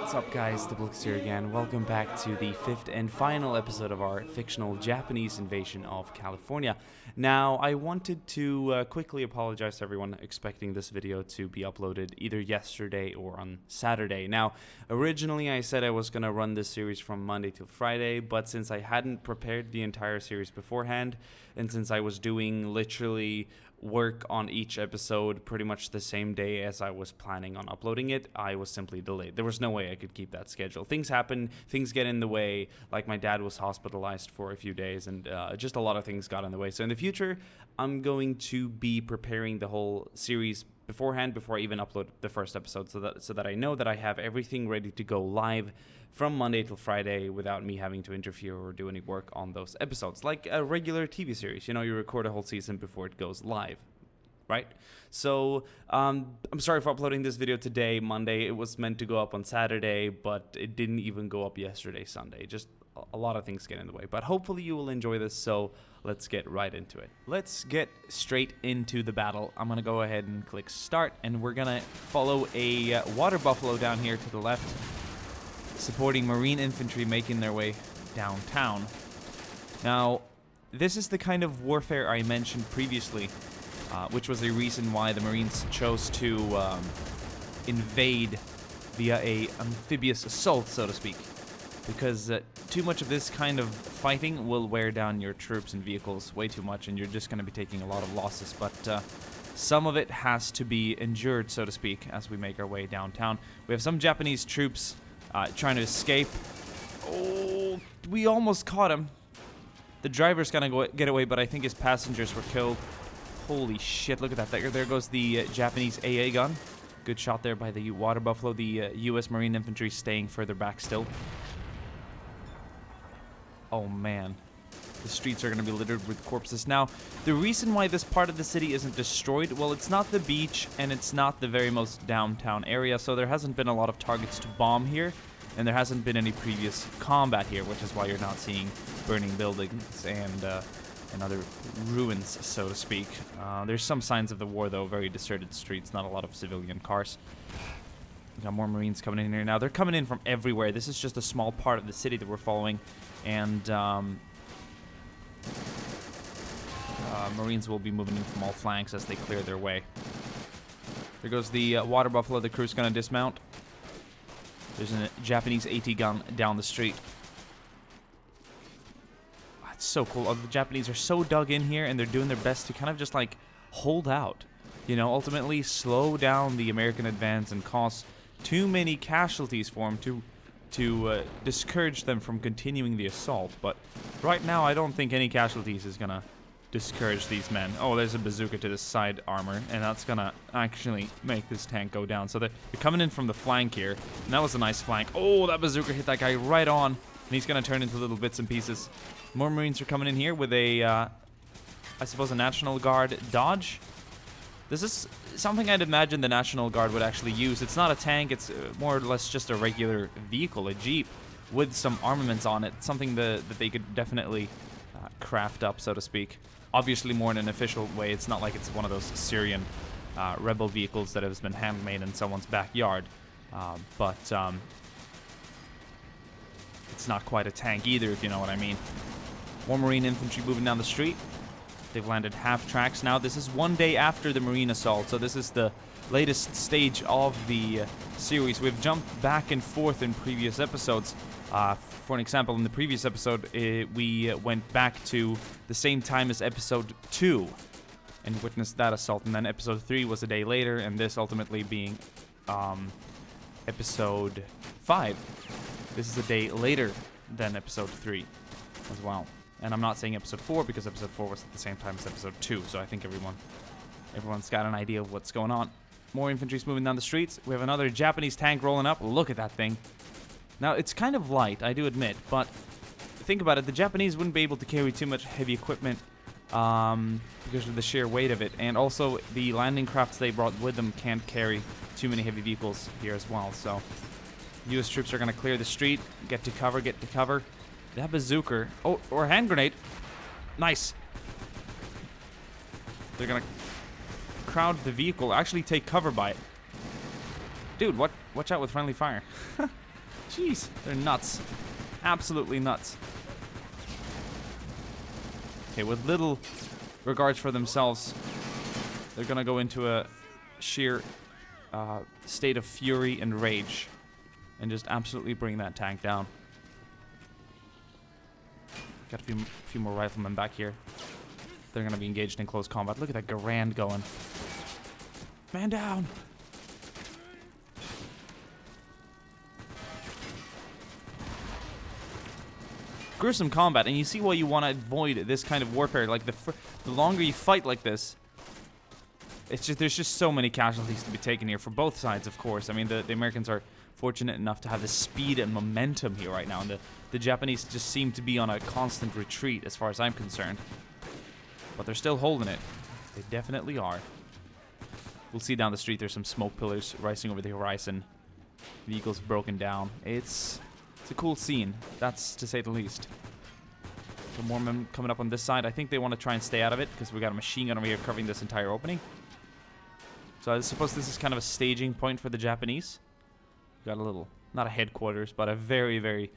What's up, guys? DiplexHeated here again. Welcome back to the fifth and final episode of our fictional Japanese invasion of California. Now, I wanted to quickly apologize to everyone expecting this video to be uploaded either yesterday or on Saturday. Now, originally I said I was going to run this series from Monday till Friday, but since I hadn't prepared the entire series beforehand, and since I was doing literally work on each episode pretty much the same day as I was planning on uploading it, I was simply delayed. There was no way I could keep that schedule. Things happen, things get in the way, like my dad was hospitalized for a few days, and just a lot of things got in the way. So in the future, I'm going to be preparing the whole series beforehand before I even upload the first episode, so that I know that I have everything ready to go live from Monday till Friday without me having to interfere or do any work on those episodes. Like a regular TV series, you know, you record a whole season before it goes live, right? So I'm sorry for uploading this video today, Monday. It was meant to go up on Saturday, but it didn't even go up yesterday, Sunday. Just a lot of things get in the way, but hopefully you will enjoy this, so let's get right into it. Let's get straight into the battle. I'm gonna go ahead and click start, and we're gonna follow a water buffalo down here to the left, supporting Marine infantry making their way downtown. Now, this is the kind of warfare I mentioned previously, which was a reason why the Marines chose to invade via a amphibious assault, so to speak. Because too much of this kind of fighting will wear down your troops and vehicles way too much, and you're just going to be taking a lot of losses. But some of it has to be endured, so to speak, as we make our way downtown. We have some Japanese troops trying to escape. Oh, we almost caught him. The driver's going to get away, but I think his passengers were killed. Holy shit, look at that. There goes the Japanese AA gun. Good shot there by the water buffalo. The U.S. Marine infantry staying further back still. Oh man, the streets are going to be littered with corpses. Now, the reason why this part of the city isn't destroyed, well, it's not the beach, and it's not the very most downtown area, so there hasn't been a lot of targets to bomb here, and there hasn't been any previous combat here, which is why you're not seeing burning buildings and other ruins, so to speak. There's some signs of the war, though. Very deserted streets, not a lot of civilian cars. We got more Marines coming in here now. They're coming in from everywhere. This is just a small part of the city that we're following, and Marines will be moving in from all flanks as they clear their way. There goes the water buffalo. The crew's going to dismount. There's a Japanese AT gun down the street. That's so cool. The Japanese are so dug in here, and they're doing their best to kind of just like hold out. You know, ultimately slow down the American advance and cause too many casualties for them to discourage them from continuing the assault. But right now, I don't think any casualties is going to discourage these men. Oh, there's a bazooka to the side armor, and that's going to actually make this tank go down. So they're coming in from the flank here, and that was a nice flank. Oh, that bazooka hit that guy right on, and he's going to turn into little bits and pieces. More Marines are coming in here with a, I suppose, a National Guard Dodge. This is something I'd imagine the National Guard would actually use. It's not a tank, it's more or less just a regular vehicle, a Jeep, with some armaments on it. Something that they could definitely craft up, so to speak. Obviously more in an official way. It's not like it's one of those Syrian rebel vehicles that has been handmade in someone's backyard. But it's not quite a tank either, if you know what I mean. More Marine infantry moving down the street. They've landed half tracks now. This is one day after the Marine assault, so this is the latest stage of the series. We've jumped back and forth in previous episodes. For an example, in the previous episode, we went back to the same time as episode 2 and witnessed that assault, and then episode 3 was a day later, and this ultimately being episode 5. This is a day later than episode 3 as well. And I'm not saying episode 4 because episode 4 was at the same time as episode 2, so I think everyone's got an idea of what's going on. More infantry's moving down the streets. We have another Japanese tank rolling up. Look at that thing. Now, it's kind of light, I do admit, but think about it. The Japanese wouldn't be able to carry too much heavy equipment because of the sheer weight of it, and also the landing crafts they brought with them can't carry too many heavy vehicles here as well, so U.S. troops are going to clear the street, get to cover. That bazooka. Oh, or a hand grenade. Nice. They're going to crowd the vehicle, actually take cover by it. Dude, watch out with friendly fire. Jeez, they're nuts. Absolutely nuts. Okay, with little regards for themselves, they're gonna go into a sheer state of fury and rage and just absolutely bring that tank down. Got a few more riflemen back here. They're gonna be engaged in close combat. Look at that Garand going. Man down! Gruesome combat, and you see why you want to avoid this kind of warfare. Like, the longer you fight like this, it's just there's just so many casualties to be taken here for both sides, of course. I mean, the Americans are fortunate enough to have the speed and momentum here right now, and the Japanese just seem to be on a constant retreat as far as I'm concerned. But they're still holding it. They definitely are. We'll see down the street there's some smoke pillars rising over the horizon. Vehicles broken down. It's a cool scene, that's to say the least. Some more men coming up on this side. I think they want to try and stay out of it because we got a machine gun over here covering this entire opening. So I suppose this is kind of a staging point for the Japanese. Got a little, not a headquarters, but a very, very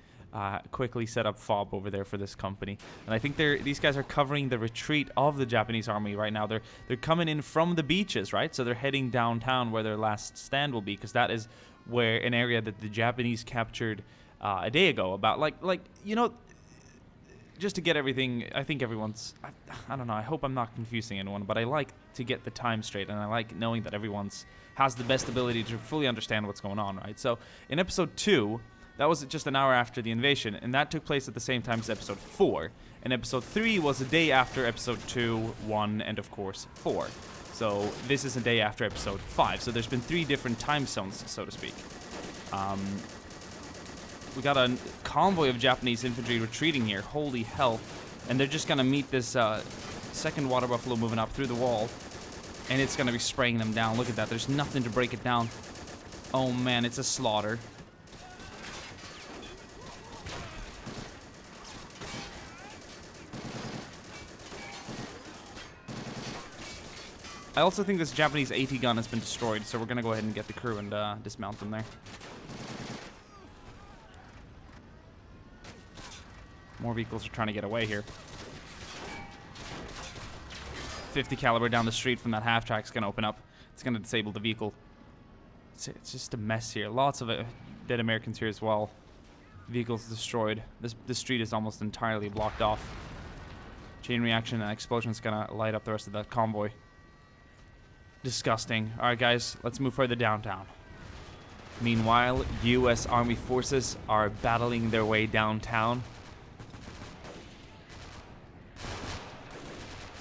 quickly set up fob over there for this company. And I think these guys are covering the retreat of the Japanese army right now. They're coming in from the beaches, right? So they're heading downtown where their last stand will be, because that is where an area that the Japanese captured a day ago. About like you know, just to get everything, I think everyone's, I don't know, I hope I'm not confusing anyone, but I like to get the time straight, and I like knowing that everyone's has the best ability to fully understand what's going on, right? So in episode 2, that was just an hour after the invasion, and that took place at the same time as episode 4. And episode 3 was a day after episode 2, 1, and of course 4. So this is a day after episode 5. So there's been 3 different time zones, so to speak. We got a convoy of Japanese infantry retreating here. Holy hell. And they're just going to meet this second water buffalo moving up through the wall. And it's going to be spraying them down. Look at that. There's nothing to break it down. Oh man, it's a slaughter. I also think this Japanese AT gun has been destroyed, so we're going to go ahead and get the crew and dismount them there. More vehicles are trying to get away here. 50 caliber down the street from that half track's going to open up. It's going to disable the vehicle. It's just a mess here. Lots of dead Americans here as well. Vehicles destroyed. This street is almost entirely blocked off. Chain reaction and explosion's going to light up the rest of that convoy. Disgusting. Alright guys, let's move further downtown. Meanwhile, US Army forces are battling their way downtown.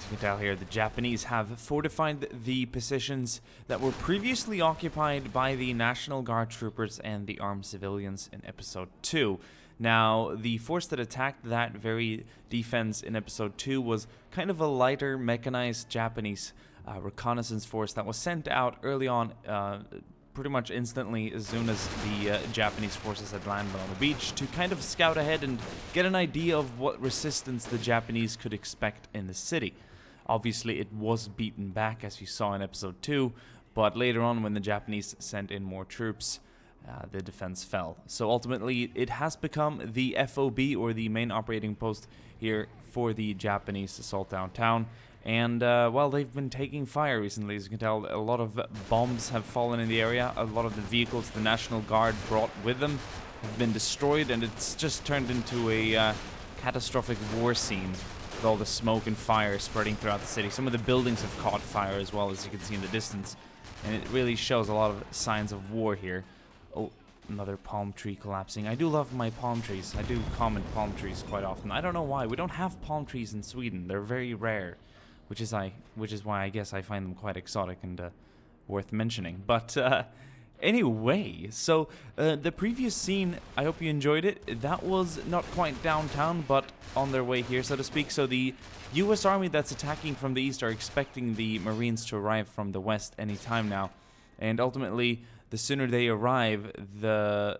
You can tell here the Japanese have fortified the positions that were previously occupied by the National Guard troopers and the armed civilians in episode 2. Now, the force that attacked that very defense in episode 2 was kind of a lighter mechanized Japanese reconnaissance force that was sent out early on, pretty much instantly as soon as the Japanese forces had landed on the beach, to kind of scout ahead and get an idea of what resistance the Japanese could expect in the city. Obviously, it was beaten back, as you saw in episode 2, but later on, when the Japanese sent in more troops, the defense fell. So ultimately, it has become the FOB, or the main operating post here for the Japanese assault downtown. And, well, they've been taking fire recently. As you can tell, a lot of bombs have fallen in the area. A lot of the vehicles the National Guard brought with them have been destroyed, and it's just turned into a catastrophic war scene, with all the smoke and fire spreading throughout the city. Some of the buildings have caught fire as well, as you can see in the distance, and it really shows a lot of signs of war here. Oh, another palm tree collapsing. I do love my palm trees. I do comment palm trees quite often. I don't know why. We don't have palm trees in Sweden. They're very rare, which is why I guess I find them quite exotic and worth mentioning. But anyway, so the previous scene, I hope you enjoyed it. That was not quite downtown, but on their way here, so to speak. So the US Army that's attacking from the east are expecting the Marines to arrive from the west any time now. And ultimately, the sooner they arrive, the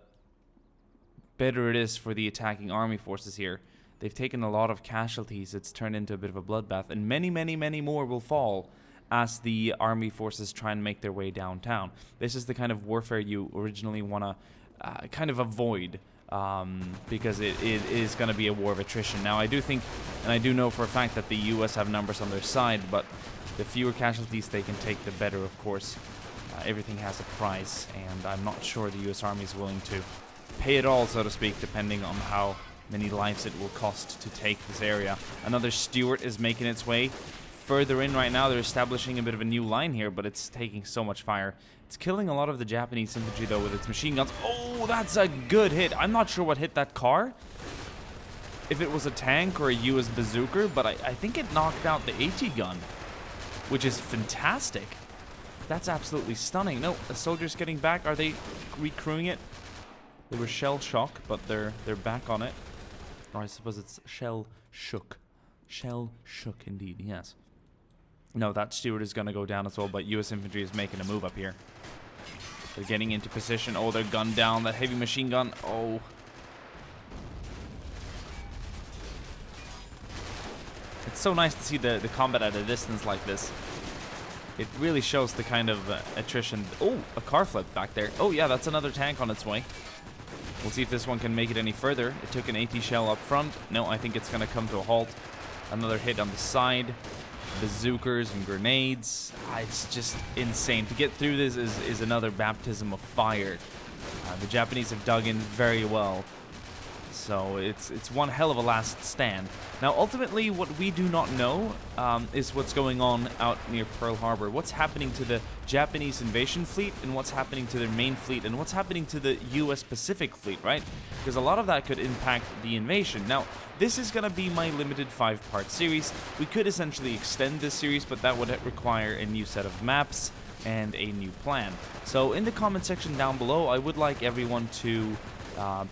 better it is for the attacking army forces here. They've taken a lot of casualties. It's turned into a bit of a bloodbath, and many, many, many more will fall as the army forces try and make their way downtown. This is the kind of warfare you originally want to kind of avoid, because it is going to be a war of attrition. Now, I do think, and I do know for a fact that the US have numbers on their side, but the fewer casualties they can take, the better, of course. Everything has a price, and I'm not sure the US Army is willing to pay it all, so to speak, depending on how many lives it will cost to take this area. Another Stuart is making its way further in right now. They're establishing a bit of a new line here, but it's taking so much fire. It's killing a lot of the Japanese infantry, though, with its machine guns. Oh, that's a good hit. I'm not sure what hit that car, if it was a tank or a US bazooka, but I think it knocked out the AT gun, which is fantastic. That's absolutely stunning. No, the soldiers getting back. Are they recrewing it? They were shell shock, but they're back on it. Or I suppose it's shell shook. Shell shook, indeed, yes. No, that Stuart is going to go down as well, but US infantry is making a move up here. They're getting into position. Oh, they're gunned down. That heavy machine gun. Oh. It's so nice to see the combat at a distance like this. It really shows the kind of attrition. Oh, a car flipped back there. Oh, yeah, that's another tank on its way. We'll see if this one can make it any further. It took an AT shell up front. No, I think it's going to come to a halt. Another hit on the side. Bazookas and grenades. It's just insane. To get through this is another baptism of fire. The Japanese have dug in very well. So it's one hell of a last stand. Now, ultimately, what we do not know is what's going on out near Pearl Harbor. What's happening to the Japanese invasion fleet, and what's happening to their main fleet, and what's happening to the US Pacific fleet, right? Because a lot of that could impact the invasion. Now, this is going to be my limited 5-part series. We could essentially extend this series, but that would require a new set of maps and a new plan. So in the comment section down below, I would like everyone to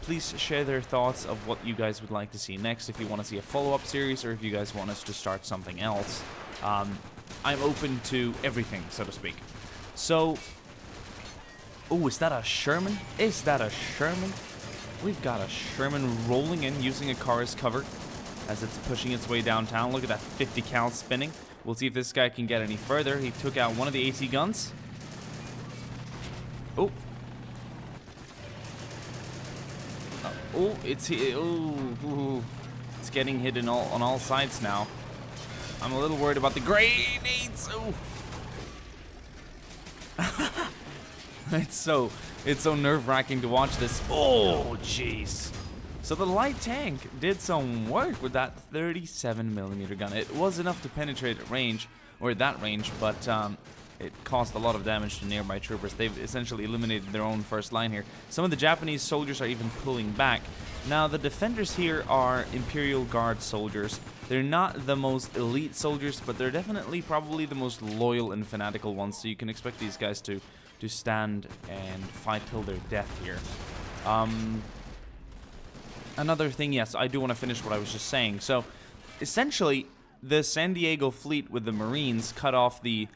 please share their thoughts of what you guys would like to see next, if you want to see a follow-up series or if you guys want us to start something else. I'm open to everything, so to speak. So, oh, is that a Sherman? Is that a Sherman? We've got a Sherman rolling in using a car as cover as it's pushing its way downtown. Look at that 50 cal spinning. We'll see if this guy can get any further. He took out one of the AT guns. Oh. Oh, it's getting hit on all sides now. I'm a little worried about the grenades. Oh. It's so nerve-wracking to watch this. Oh, jeez. So the light tank did some work with that 37mm gun. It was enough to penetrate at range, or at that range, but it caused a lot of damage to nearby troopers. They've essentially eliminated their own first line here. Some of the Japanese soldiers are even pulling back. Now, the defenders here are Imperial Guard soldiers. They're not the most elite soldiers, but they're definitely probably the most loyal and fanatical ones, so you can expect these guys to stand and fight till their death here. Another thing, yes, I do want to finish what I was just saying. So, essentially, the San Diego fleet with the Marines cut off the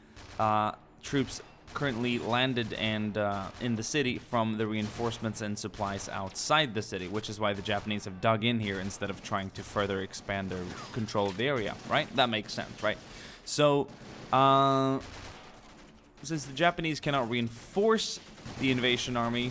troops currently landed and in the city from the reinforcements and supplies outside the city, which is why the Japanese have dug in here instead of trying to further expand their control of the area, right? That makes sense, right? So, since the Japanese cannot reinforce the invasion army,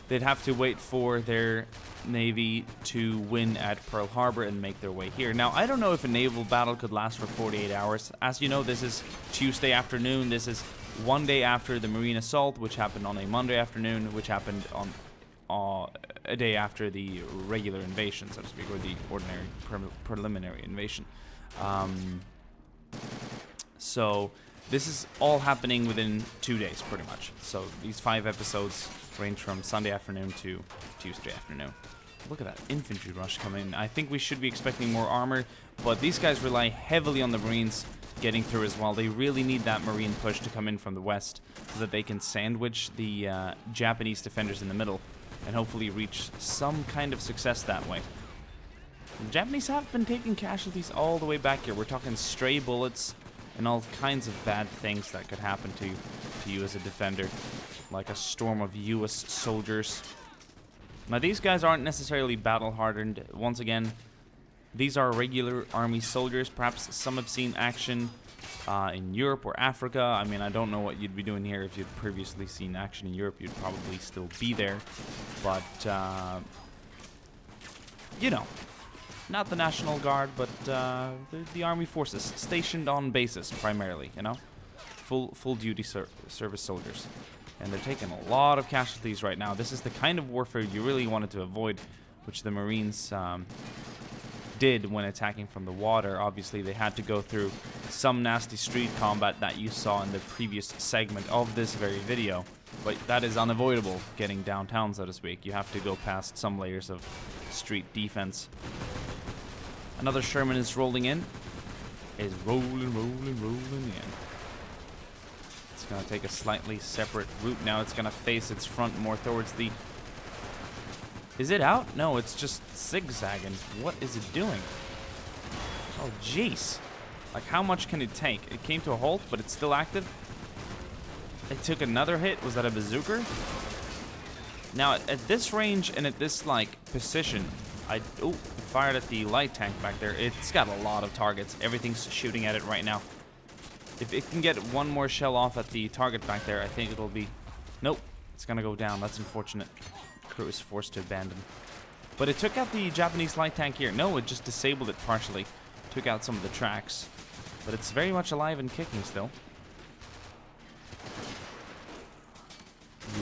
they'd have to wait for their navy to win at Pearl Harbor and make their way here. Now, I don't know if a naval battle could last for 48 hours. As you know, this is Tuesday afternoon. This is one day after the Marine assault, which happened on a Monday afternoon, which happened on a day after the regular invasion, so to speak, or the ordinary preliminary invasion. So this is all happening within 2 days, pretty much. So these 5 episodes range from Sunday afternoon to Tuesday afternoon. Look at that infantry rush coming in. I think we should be expecting more armor, but these guys rely heavily on the Marines getting through as well. They really need that Marine push to come in from the west so that they can sandwich the Japanese defenders in the middle and hopefully reach some kind of success that way. The Japanese have been taking casualties all the way back here. We're talking stray bullets and all kinds of bad things that could happen to you as a defender, like a storm of US soldiers. Now, these guys aren't necessarily battle-hardened. Once again, These are regular army soldiers. Perhaps some have seen action in Europe or Africa. I mean, I don't know what you'd be doing here. If you'd previously seen action in Europe, you'd probably still be there. But, you know, not the National Guard, but the army forces stationed on bases primarily, you know? Full duty service soldiers. And they're taking a lot of casualties right now. This is the kind of warfare you really wanted to avoid, which the Marines did when attacking from the water. Obviously, they had to go through some nasty street combat that you saw in the previous segment of this very video. But that is unavoidable, getting downtown, so to speak. You have to go past some layers of street defense. Another Sherman is rolling in. Is rolling in. It's going to take a slightly separate route now. It's going to face its front more towards the... Is it out? No, it's just zigzagging. What is it doing? Oh, jeez. Like, how much can it take? It came to a halt, but it's still active. It took another hit. Was that a bazooka? Now, at this range and at this, like, position, it fired at the light tank back there. It's got a lot of targets. Everything's shooting at it right now. If it can get one more shell off at the target back there, I think it'll be... Nope. It's gonna go down. That's unfortunate. Crew is forced to abandon. But it took out the Japanese light tank here. No, it just disabled it partially. Took out some of the tracks. But it's very much alive and kicking still.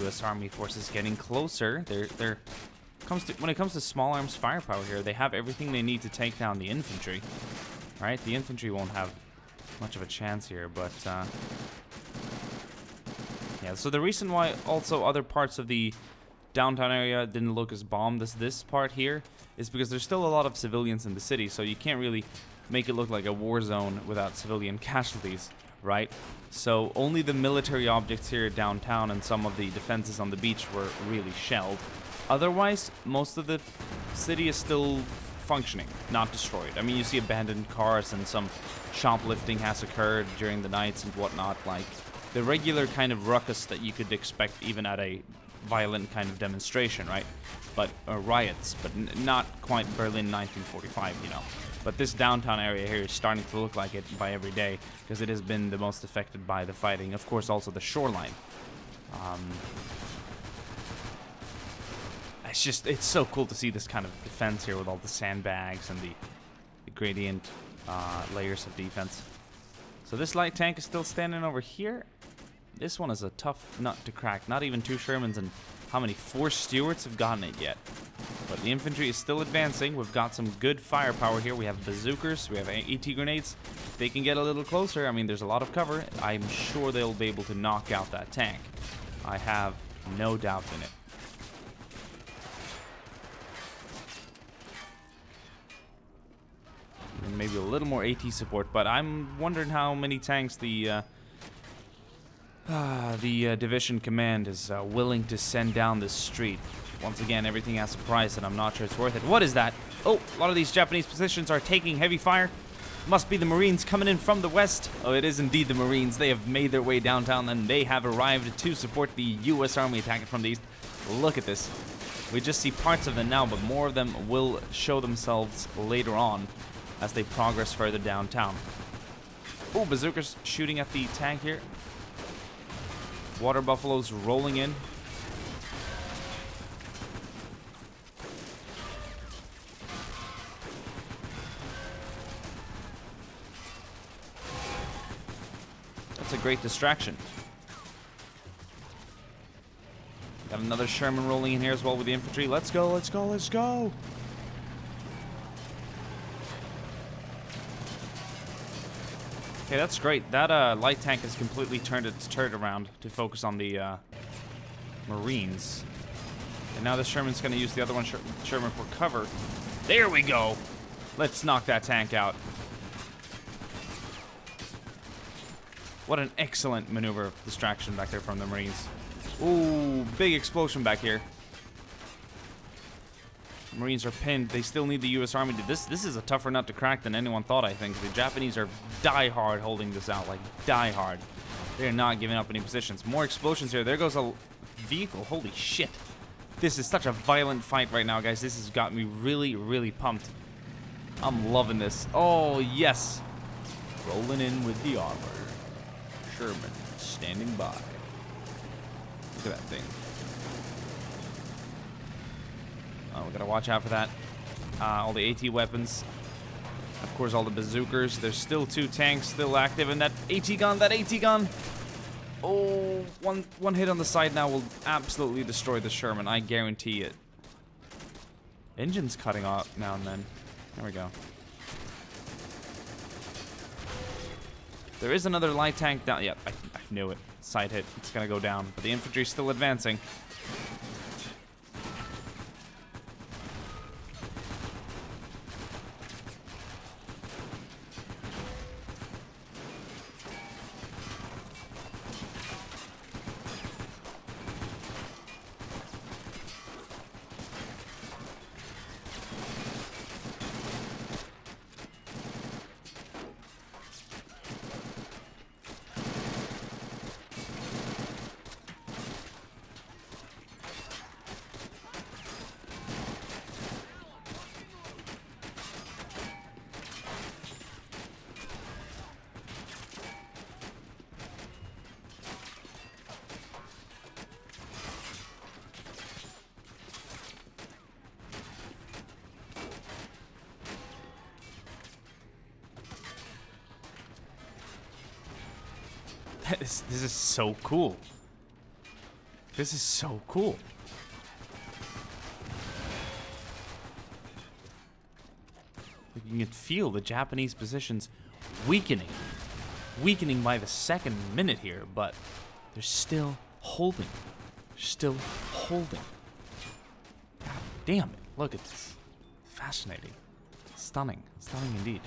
U.S. Army forces getting closer. When it comes to small arms firepower here, they have everything they need to take down the infantry. Right? The infantry won't have much of a chance here, but yeah, so the reason why also other parts of the downtown area didn't look as bombed as this part here is because there's still a lot of civilians in the city, so you can't really make it look like a war zone without civilian casualties, right? So only the military objects here downtown and some of the defenses on the beach were really shelled. Otherwise, most of the city is still functioning, not destroyed. I mean, you see abandoned cars and some shoplifting has occurred during the nights and whatnot, like the regular kind of ruckus that you could expect even at a violent kind of demonstration, right? But riots, but not quite Berlin 1945, you know. But this downtown area here is starting to look like it by every day because it has been the most affected by the fighting. Of course, also the shoreline. It's so cool to see this kind of defense here with all the sandbags and the gradient layers of defense. So this light tank is still standing over here. This one is a tough nut to crack. Not even 2 Shermans and how many? 4 Stuarts have gotten it yet. But the infantry is still advancing. We've got some good firepower here. We have bazookas. We have AT grenades. If they can get a little closer, I mean, there's a lot of cover. I'm sure they'll be able to knock out that tank. I have no doubt in it. And maybe a little more AT support, but I'm wondering how many tanks the division command is willing to send down this street. Once again, everything has a price, and I'm not sure it's worth it. What is that? Oh, a lot of these Japanese positions are taking heavy fire. Must be the Marines coming in from the west. Oh, it is indeed the Marines. They have made their way downtown, and they have arrived to support the U.S. Army attacking from the east. Look at this. We just see parts of them now, but more of them will show themselves later on as they progress further downtown. Oh, bazookas shooting at the tank here. Water buffaloes rolling in. That's a great distraction. Got another Sherman rolling in here as well with the infantry. Let's go, let's go, let's go! Okay, that's great. That light tank has completely turned its turret around to focus on the Marines. And now the Sherman's going to use the other one, Sherman, for cover. There we go! Let's knock that tank out. What an excellent maneuver of distraction back there from the Marines. Ooh, big explosion back here. The Marines are pinned. They still need the U.S. Army to this. This is a tougher nut to crack than anyone thought, I think. The Japanese are die-hard holding this out, like die-hard. They're not giving up any positions. More explosions here. There goes a vehicle. Holy shit. This is such a violent fight right now, guys. This has got me really, really pumped. I'm loving this. Oh, yes. Rolling in with the armor. Sherman standing by. Look at that thing. Oh, we gotta watch out for that. All the AT weapons. Of course, all the bazookas. There's still 2 tanks still active. And that AT gun. Oh, one hit on the side now will absolutely destroy the Sherman. I guarantee it. Engine's cutting off now and then. There we go. There is another light tank down. Yep, I knew it. Side hit. It's gonna go down. But the infantry's still advancing. This is so cool. This is so cool. You can feel the Japanese positions weakening. Weakening by the second minute here, but they're still holding. Still holding. God damn it. Look at this. Fascinating. Stunning. Stunning indeed.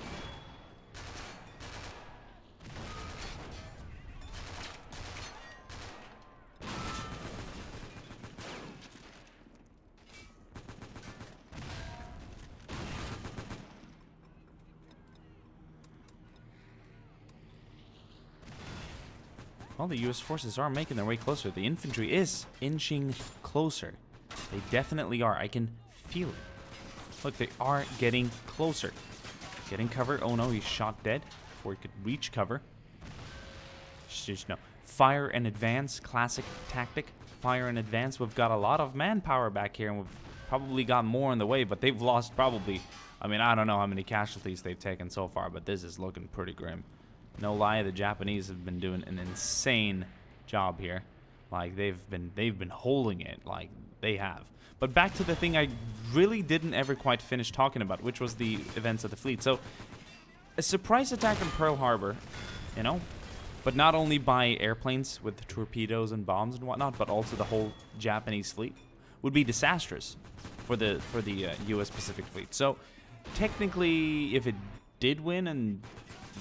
Well, the U.S. forces are making their way closer. The infantry is inching closer. They definitely are. I can feel it. Look, they are getting closer. Getting cover. Oh no, he's shot dead before he could reach cover. Just no. Fire and advance. Classic tactic. Fire and advance. We've got a lot of manpower back here, and we've probably got more on the way, but they've lost probably... I mean, I don't know how many casualties they've taken so far, but this is looking pretty grim. No lie, the Japanese have been doing an insane job here. Like, they've been holding it, like they have. But back to the thing I really didn't ever quite finish talking about, which was the events of the fleet. So, a surprise attack on Pearl Harbor, you know, but not only by airplanes with torpedoes and bombs and whatnot, but also the whole Japanese fleet, would be disastrous for the U.S. Pacific Fleet. So, technically, if it did win and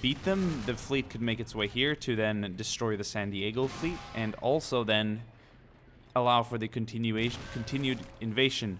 beat them, the fleet could make its way here to then destroy the San Diego fleet, and also then allow for the continued invasion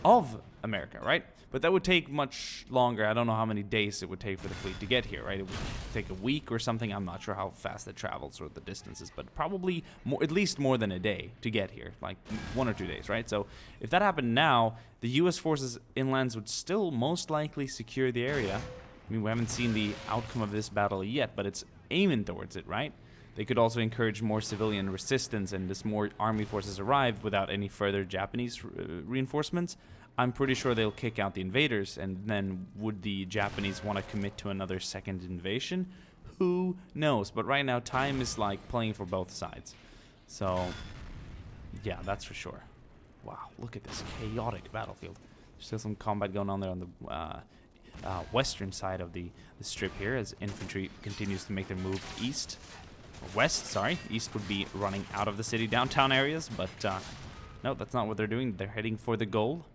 of America, right? But that would take much longer. I don't know how many days it would take for the fleet to get here, right? It would take a week or something. I'm not sure how fast it travels or the distances, but probably more, at least more than a day to get here, like 1 or 2 days, right? So if that happened now, the U.S. forces inlands would still most likely secure the area. I mean, we haven't seen the outcome of this battle yet, but it's aiming towards it, right? They could also encourage more civilian resistance, and as more army forces arrive without any further Japanese reinforcements, I'm pretty sure they'll kick out the invaders, and then would the Japanese want to commit to another second invasion? Who knows? But right now, time is like playing for both sides. So, yeah, that's for sure. Wow, look at this chaotic battlefield. There's still some combat going on there on the western side of the strip here, as infantry continues to make their move east. Or west, sorry. East would be running out of the city downtown areas, but no, that's not what they're doing. They're heading for the goal.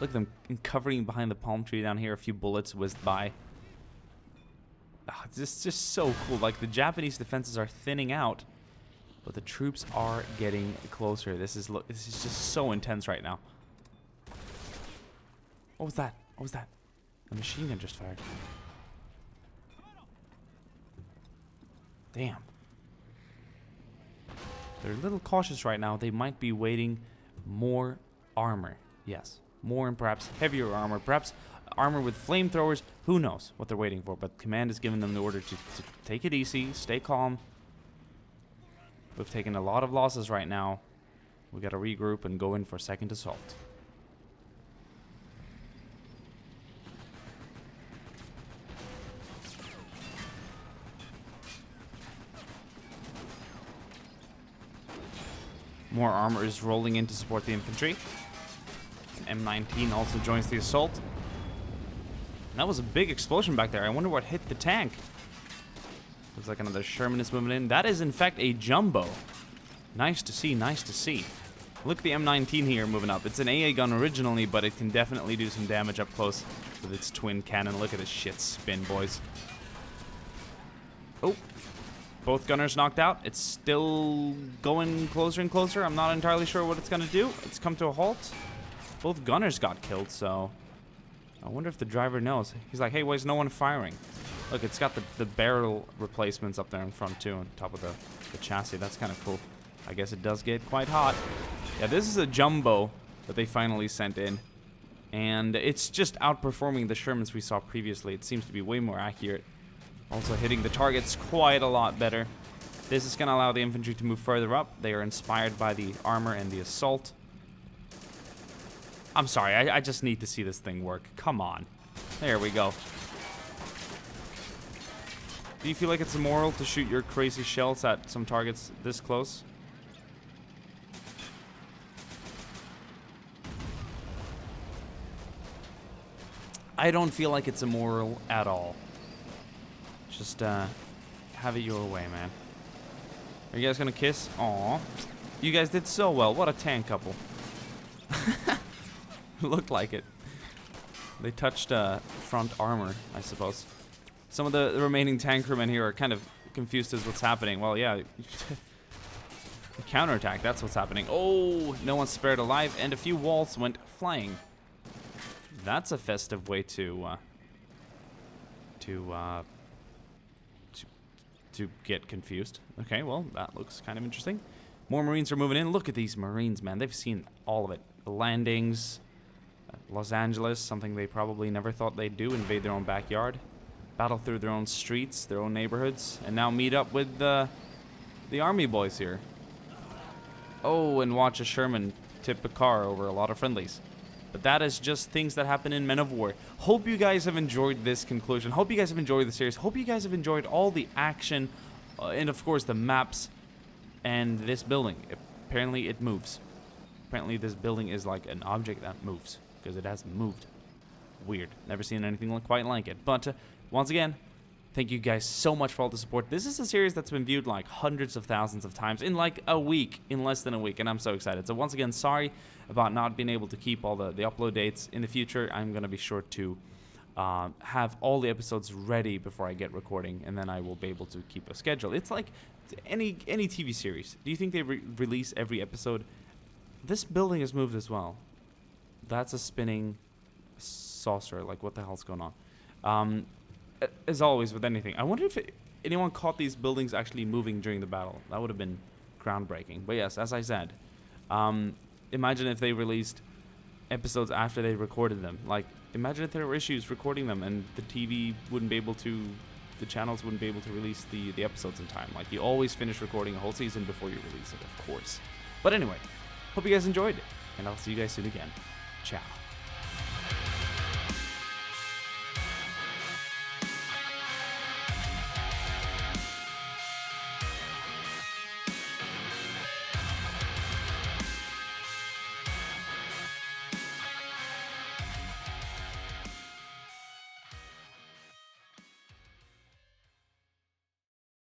Look at them covering behind the palm tree down here. A few bullets whizzed by. It's just so cool. Like, the Japanese defenses are thinning out, but the troops are getting closer. This is just so intense right now. What was that? What was that? A machine gun just fired. Damn. They're a little cautious right now. They might be waiting more armor. Yes. more and perhaps heavier armor, perhaps armor with flamethrowers. Who knows what they're waiting for, but command has given them the order to take it easy, stay calm. We've taken a lot of losses right now. We got to regroup and go in for second assault. More armor is rolling in to support the infantry. M19 also joins the assault. That was a big explosion back there. I wonder what hit the tank. Looks like another Sherman is moving in. That is, in fact, a jumbo. Nice to see, nice to see. Look at the M19 here moving up. It's an AA gun originally, but it can definitely do some damage up close with its twin cannon. Look at this shit spin, boys. Oh. Both gunners knocked out. It's still going closer and closer. I'm not entirely sure what it's going to do. It's come to a halt. Both gunners got killed, so I wonder if the driver knows. He's like, hey, why is no one firing? Look, it's got the barrel replacements up there in front, too, on top of the chassis. That's kind of cool. I guess it does get quite hot. Yeah, this is a jumbo that they finally sent in. And it's just outperforming the Shermans we saw previously. It seems to be way more accurate. Also hitting the targets quite a lot better. This is going to allow the infantry to move further up. They are inspired by the armor and the assault. I'm sorry, I just need to see this thing work. Come on. There we go. Do you feel like it's immoral to shoot your crazy shells at some targets this close? I don't feel like it's immoral at all. Just have it your way, man. Are you guys gonna kiss? Aw. You guys did so well. What a tank couple. Looked like it. They touched front armor, I suppose. Some of the remaining tank crewmen here are kind of confused as what's happening. Well, yeah. The counterattack, that's what's happening. Oh, no one's spared alive, and a few walls went flying. That's a festive way to get confused. Okay, well, that looks kind of interesting. More Marines are moving in. Look at these Marines, man. They've seen all of it. The landings, Los Angeles, something they probably never thought they'd do, invade their own backyard, battle through their own streets, their own neighborhoods, and now meet up with the army boys here. Oh, and watch a Sherman tip a car over a lot of friendlies. But that is just things that happen in Men of War. Hope you guys have enjoyed this conclusion. Hope you guys have enjoyed the series. Hope you guys have enjoyed all the action and, of course, the maps and this building. Apparently, it moves. Apparently, this building is like an object that moves because it has moved. Weird. Never seen anything quite like it. But once again, thank you guys so much for all the support. This is a series that's been viewed like hundreds of thousands of times in like a week, in less than a week, and I'm so excited. So once again, sorry about not being able to keep all the upload dates. In the future, I'm going to be sure to have all the episodes ready before I get recording, and then I will be able to keep a schedule. It's like any TV series. Do you think they release every episode? This building has moved as well. That's a spinning saucer. Like, what the hell's going on? As always with anything, I wonder if anyone caught these buildings actually moving during the battle. That would have been groundbreaking. But yes, as I said, imagine if they released episodes after they recorded them. Like, imagine if there were issues recording them and the TV wouldn't be able to, the channels wouldn't be able to release the episodes in time. Like, you always finish recording a whole season before you release it, of course. But anyway, hope you guys enjoyed it, and I'll see you guys soon again. Ciao.